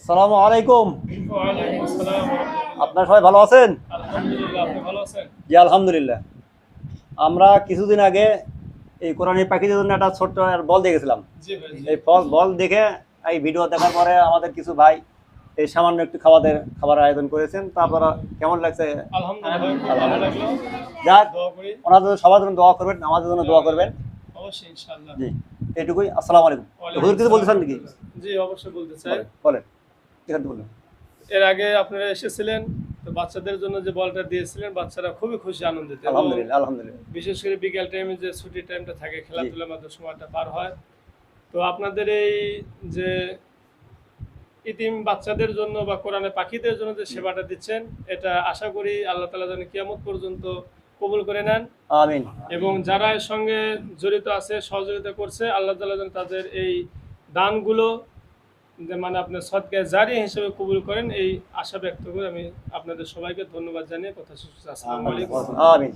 আসসালামু আলাইকুম। ওয়ালাইকুম আসসালাম ওয়া রাহমাতুল্লাহ। আপনারা সবাই ভালো আছেন? আলহামদুলিল্লাহ, আপনি ভালো আছেন? জি, আলহামদুলিল্লাহ। আমরা কিছুদিন আগে এই কোরআনী পাখিদের জন্য একটা ছোট্ট বল দিয়ে গেছিলাম। জি ভাই, জি। এই বল দেখে এই ভিডিও দেখার পরে আমাদের কিছু ভাই এই সামান্য একটু খাবারের আয়োজন করেছেন। তা আপনারা কেমন লাগছে? আলহামদুলিল্লাহ, খুব ভালো লাগলো। যাক, দোয়া করি। ওনাদের সবার জন্য দোয়া করবেন, আমাদের জন্য দোয়া করবেন। অবশ্যই ইনশাআল্লাহ। জি, এইটুকুই। আসসালামু আলাইকুম। হুজুর কিছু বলতে চান নাকি? জি, অবশ্যই বলতে চাই। বলেন, এখান থেকে বলুন। এর আগে আপনারা এসেছিলেন, তো বাচ্চাদের জন্য যে বলটা দিয়েছিলেন, বাচ্চারা খুবই খুশি, আনন্দিত। এবং আলহামদুলিল্লাহ, আলহামদুলিল্লাহ। বিশেষ করে বিকেল টাইমে যে ছুটির টাইমটা থাকে, খেলাধুলার মাধ্যমে সময়টা পার হয়। তো আপনাদের এই যে ইতিম বাচ্চাদের জন্য বা কোরআনের পাখিদের জন্য যে সেবাটা দিচ্ছেন, এটা আশা করি আল্লাহ তাআলা যেন কিয়ামত পর্যন্ত কবুল করে নেন। আমিন। এবং যারা এর সঙ্গে জড়িত আছে, সহযোগিতা করছে, আল্লাহ তাআলা যেন তাদের এই দানগুলো যে মানে আপনার সদকায়ে জারিয়া হিসেবে কবুল করেন, এই আশা ব্যক্ত করে আমি আপনাদের সবাইকে ধন্যবাদ জানিয়ে কথা শেষ করছি। আসসালামু আলাইকুম। আমিন।